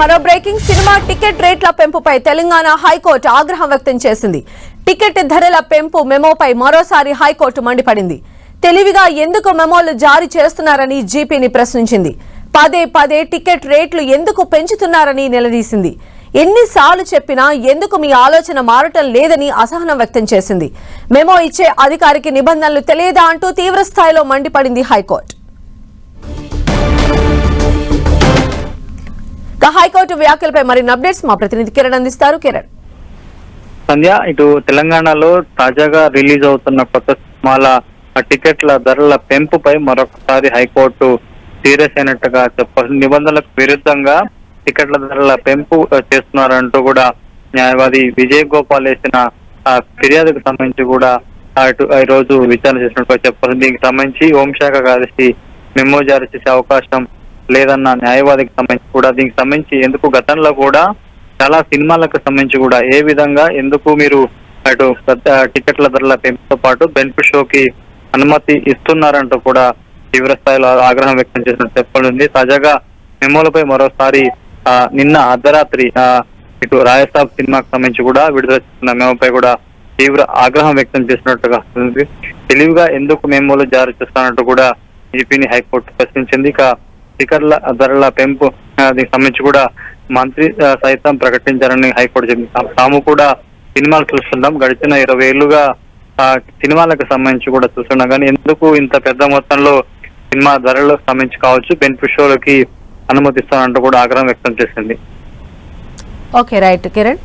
మరో breaking cinema ticket రేట్ల పెంపుపై Telangana high court ఆగ్రహం వ్యక్తం చేసింది. టికెట్ ధరల పెంపు మెమోపై మరోసారి హైకోర్టు మండిపడింది. తెలివిగా ఎందుకు మెమోలు జారీ చేస్తున్నారని జీపీని ప్రశ్నించింది. పదే పదే టికెట్ రేట్లు ఎందుకు పెంచుతున్నారని నిలదీసింది. ఎన్నిసార్లు చెప్పినా ఎందుకు మీ ఆలోచన మారటం లేదని అసహనం వ్యక్తం చేసింది. మెమో ఇచ్చే అధికారికి నిబంధనలు తెలియదా అంటూ తీవ్ర స్థాయిలో మండిపడింది హైకోర్టు. హైకోర్టు వ్యాఖ్యలపై మరిన్ని అప్డేట్స్ మా ప్రతినిధి కిరణ్ అందిస్తారు. కిరణ్. సంధ్య, ఇటు తెలంగాణలో తాజాగా రిలీజ్ అవుతున్న కొత్త సినిమాల టికెట్ల ధరల పెంపుపై మరొకసారి హైకోర్టు సీరియస్ అయినట్టుగా చెప్పారు. నిబంధనలకు విరుద్ధంగా టికెట్ల ధరల పెంపు చేస్తున్నారంటూ కూడా న్యాయవాది విజయ్ గోపాల్ వేసిన ఫిర్యాదుకు సంబంధించి కూడా ఈ రోజు విచారణ చేసినట్టుగా చెప్పారు. దీనికి సంబంధించి హోంశాఖ కార్యదర్శి మెమో జారీ చేసే అవకాశం లేదన్న న్యాయవాదికి సంబంధించి కూడా దీనికి సంబంధించి ఎందుకు గతంలో కూడా చాలా సినిమాలకు సంబంధించి కూడా ఏ విధంగా ఎందుకు మీరు అటు టికెట్ల ధరల పెంపుతో పాటు బెనిఫిట్ షోకి అనుమతి ఇస్తున్నారంటూ కూడా తీవ్ర స్థాయిలో ఆగ్రహం వ్యక్తం చేసినట్టు చెప్పనుంది. తాజాగా మెమోలపై మరోసారి నిన్న అర్ధరాత్రి ఇటు రాయసాబ్ సినిమాకు సంబంధించి కూడా విడుదల చేస్తున్న మెమోపై కూడా తీవ్ర ఆగ్రహం వ్యక్తం చేసినట్టుగా ఉంది. తెలివిగా ఎందుకు మెమోలు జారీ చేస్తున్నట్టు కూడా జీపీని హైకోర్టు ప్రశ్నించింది. ఇక టికెట్ల ధరల పెంపు దీనికి సంబంధించి కూడా మంత్రి సైతం ప్రకటించారని హైకోర్టు చెప్పింది. తాము కూడా సినిమాలు చూస్తున్నాం, గడిచిన 20 ఏళ్లుగా సినిమాలకు సంబంధించి కూడా చూస్తున్నాం, కానీ ఎందుకు ఇంత పెద్ద మొత్తంలో సినిమా ధరలకు సంబంధించి కావచ్చు బెనిఫిట్ షోలకి అనుమతిస్తానంటూ కూడా ఆగ్రహం వ్యక్తం చేసింది. Okay, right Kiran.